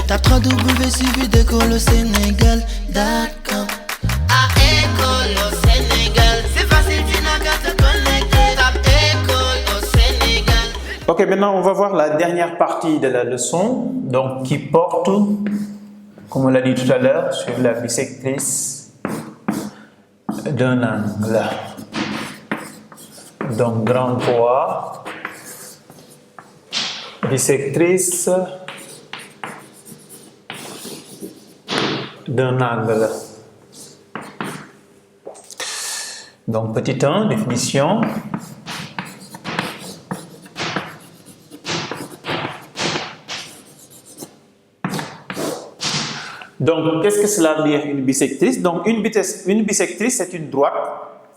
Tape 3W suivi d'école au Sénégal.com. À école au Sénégal, c'est facile, tu n'as qu'à te connecter. Tape école au Sénégal. Ok, maintenant on va voir la dernière partie de la leçon, donc qui porte, comme on l'a dit tout à l'heure, sur la bissectrice d'un angle. Donc grand poids, bissectrice d'un angle. Donc petit 1, définition. Donc qu'est-ce que cela veut dire une bissectrice? Donc une bissectrice c'est une droite,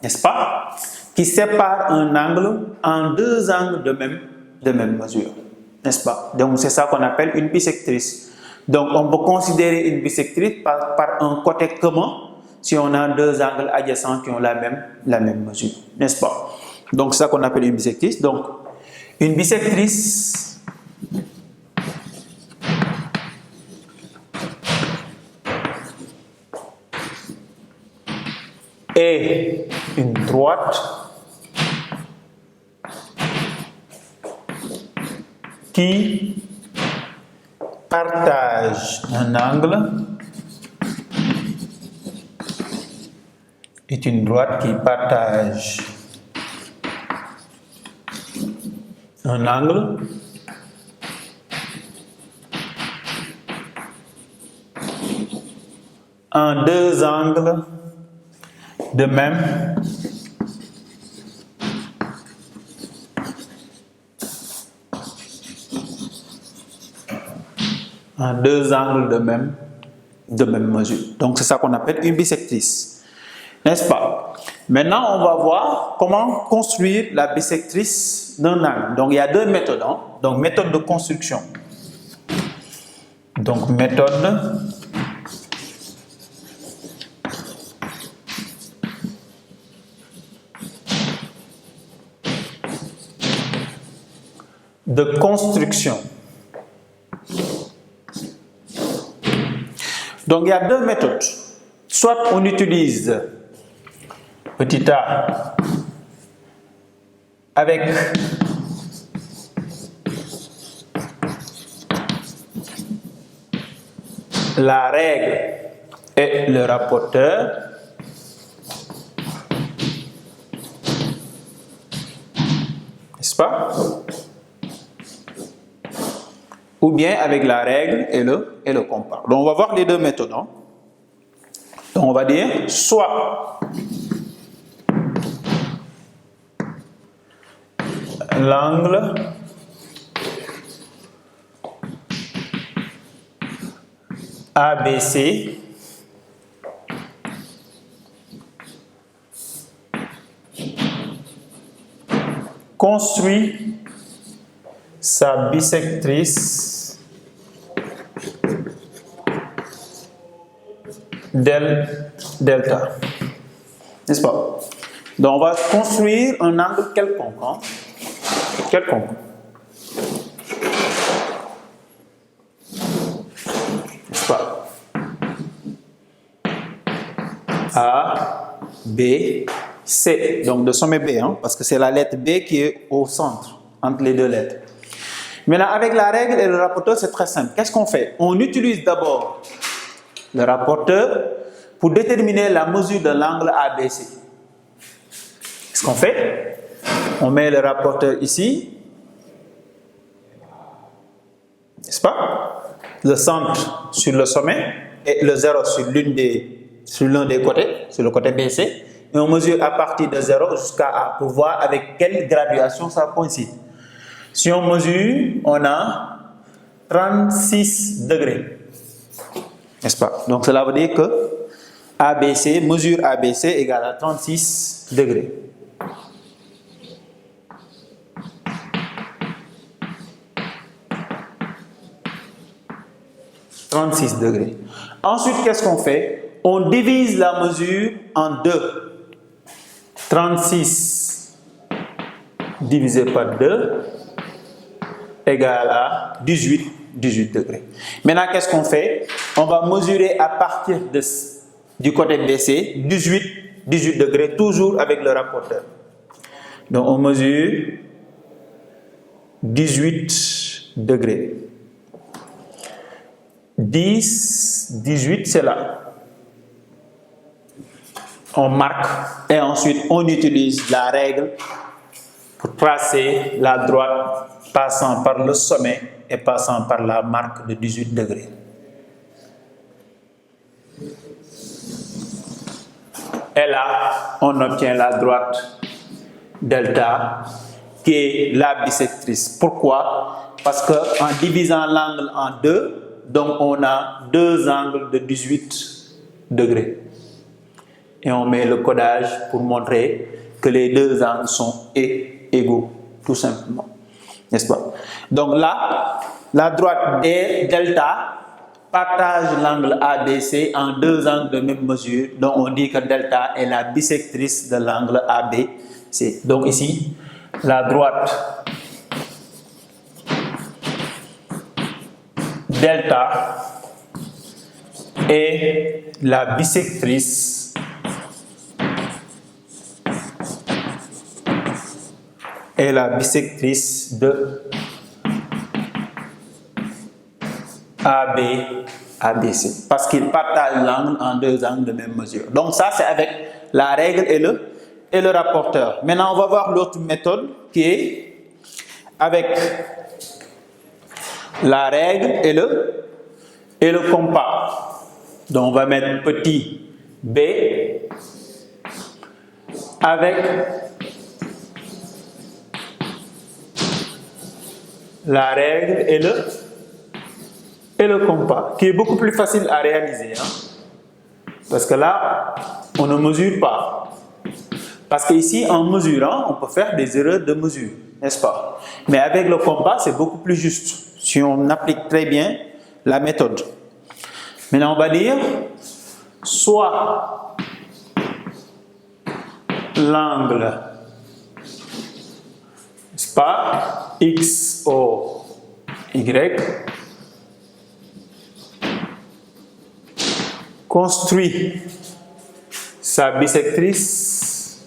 n'est-ce pas, qui sépare un angle en deux angles de même mesure, n'est-ce pas? Donc c'est ça qu'on appelle une bissectrice. Donc on peut considérer une bissectrice par un côté commun si on a deux angles adjacents qui ont la même mesure, n'est-ce pas? Donc c'est ça qu'on appelle une bissectrice. Donc une bissectrice est une droite qui partage un angle, est une droite qui partage un angle en deux angles de même mesure. Donc c'est ça qu'on appelle une bissectrice, n'est-ce pas? Maintenant on va voir comment construire la bissectrice d'un angle. Donc il y a deux méthodes, hein? Donc méthode de construction. Donc méthode de construction. Donc il y a deux méthodes. Soit on utilise petit a avec la règle et le rapporteur, n'est-ce pas? Ou bien avec la règle et le compas. Donc on va voir les deux méthodes. Hein? Donc on va dire soit l'angle ABC construit sa bissectrice delta, n'est-ce pas? Donc on va construire un angle quelconque, hein? Quelconque. N'est-ce pas? A, B, C. Donc de sommet B, hein? Parce que c'est la lettre B qui est au centre, entre les deux lettres. Maintenant, avec la règle et le rapporteur, c'est très simple. Qu'est-ce qu'on fait? On utilise d'abord le rapporteur pour déterminer la mesure de l'angle ABC. Qu'est-ce qu'on fait? On met le rapporteur ici, n'est-ce pas? Le centre sur le sommet et le 0 sur l'un des côtés, sur le côté BC. Et on mesure à partir de 0 jusqu'à A pour voir avec quelle graduation ça coïncide. Si on mesure, on a 36 degrés. N'est-ce pas? Donc cela veut dire que ABC, mesure ABC égale à 36 degrés. Ensuite, qu'est-ce qu'on fait? On divise la mesure en deux. 36 divisé par 2 égale à 18 18 degrés. Maintenant, qu'est-ce qu'on fait? On va mesurer à partir du côté BC 18 degrés, toujours avec le rapporteur. Donc, on mesure 18 degrés. 10, 18, c'est là. On marque et ensuite on utilise la règle pour tracer la droite passant par le sommet et passant par la marque de 18 degrés. Et là, on obtient la droite delta qui est la bisectrice. Pourquoi? Parce qu'en divisant l'angle en deux, donc on a deux angles de 18 degrés. Et on met le codage pour montrer que les deux angles sont égaux, tout simplement. N'est-ce pas? Donc là, la droite delta partage l'angle ABC en deux angles de même mesure. Donc on dit que delta est la bisectrice de l'angle ABC. Donc ici, la droite delta est la bisectrice de ABC parce qu'il partage l'angle en deux angles de même mesure. Donc ça c'est avec la règle et le rapporteur. Maintenant on va voir l'autre méthode qui est avec la règle et le compas. Donc on va mettre petit b avec la règle et le compas, qui est beaucoup plus facile à réaliser. Parce que là, on ne mesure pas. Parce qu'ici, en mesurant, on peut faire des erreurs de mesure, n'est-ce pas? Mais avec le compas, c'est beaucoup plus juste, si on applique très bien la méthode. Maintenant, on va dire, soit l'angle, n'est-ce pas, X, O, Y, construit sa bisectrice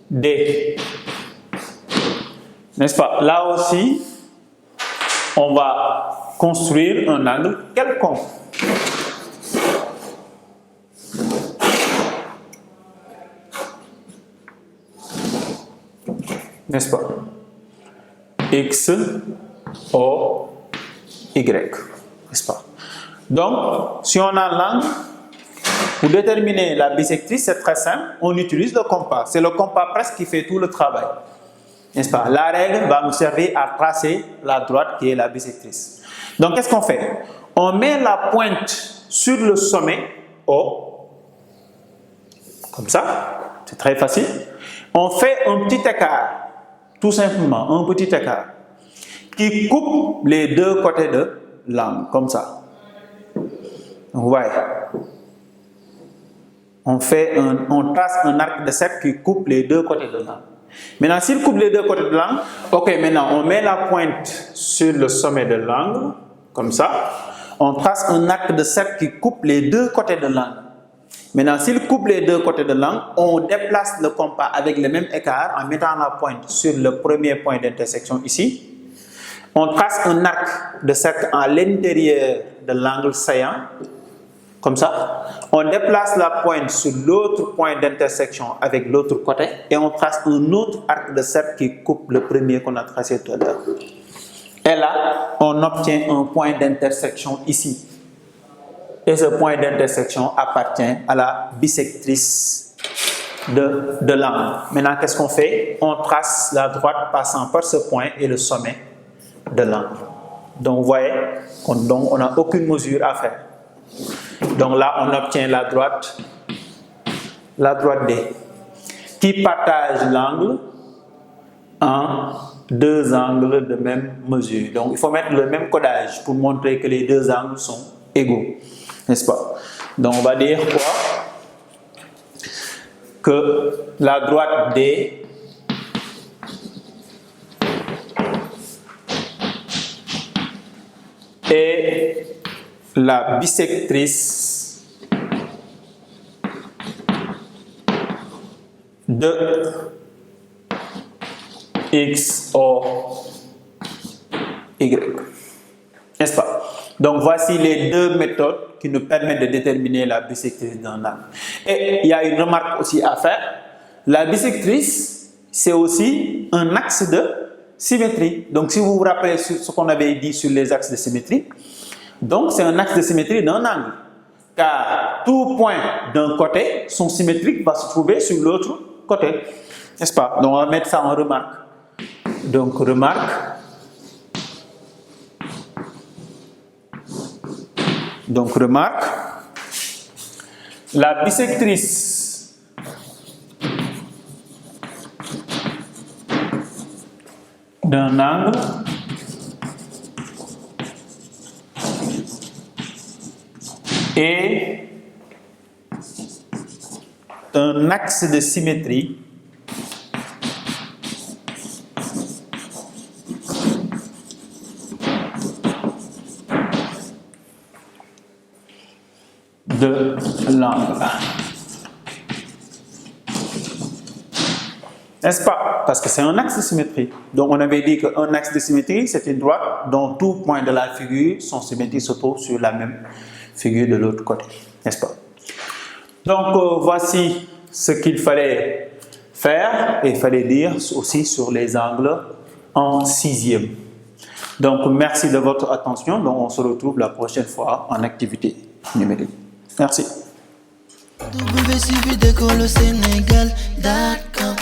D. N'est-ce pas? Là aussi, on va construire un angle quelconque. N'est-ce pas? X, O, Y. N'est-ce pas? Donc, si on a l'angle, pour déterminer la bisectrice, c'est très simple, on utilise le compas. C'est le compas presque qui fait tout le travail. N'est-ce pas? La règle va nous servir à tracer la droite qui est la bisectrice. Donc, qu'est-ce qu'on fait? On met la pointe sur le sommet O, comme ça, c'est très facile. On fait un petit écart, tout simplement, un petit écart, qui coupe les deux côtés de l'angle, comme ça. Vous voyez? On trace un arc de cercle qui coupe les deux côtés de l'angle. Maintenant, s'il coupe les deux côtés de l'angle, ok, maintenant on met la pointe sur le sommet de l'angle, comme ça. On trace un arc de cercle qui coupe les deux côtés de l'angle. Maintenant, s'il coupe les deux côtés de l'angle, on déplace le compas avec le même écart en mettant la pointe sur le premier point d'intersection ici. On trace un arc de cercle à l'intérieur de l'angle saillant, comme ça. On déplace la pointe sur l'autre point d'intersection avec l'autre côté et on trace un autre arc de cercle qui coupe le premier qu'on a tracé tout à l'heure. Et là, on obtient un point d'intersection ici. Et ce point d'intersection appartient à la bisectrice de l'angle. Maintenant, qu'est-ce qu'on fait? On trace la droite passant par ce point et le sommet de l'angle. Donc, vous voyez, on n'a aucune mesure à faire. Donc là, on obtient la droite D, qui partage l'angle en deux angles de même mesure. Donc, il faut mettre le même codage pour montrer que les deux angles sont égaux. N'est-ce pas? Donc, on va dire quoi? Que la droite D et la bisectrice de X or Y. N'est-ce pas? Donc voici les deux méthodes qui nous permettent de déterminer la bisectrice d'un angle. Et il y a une remarque aussi à faire. La bisectrice, c'est aussi un axe de symétrie. Donc si vous vous rappelez ce qu'on avait dit sur les axes de symétrie, donc c'est un axe de symétrie d'un angle. Car tout point d'un côté, son symétrique va se trouver sur l'autre côté. N'est-ce pas? Donc on va mettre ça en remarque. Donc remarque. Donc remarque, la bisectrice d'un angle est un axe de symétrie de l'angle. N'est-ce pas? Parce que c'est un axe de symétrie. Donc on avait dit qu'un axe de symétrie, c'est une droite dont tout point de la figure, son symétrie se trouve sur la même figure de l'autre côté. N'est-ce pas? Donc voici ce qu'il fallait faire et il fallait dire aussi sur les angles en 6e. Donc merci de votre attention. Donc on se retrouve la prochaine fois en activité numérique. Merci. www.suividecolosénégal.com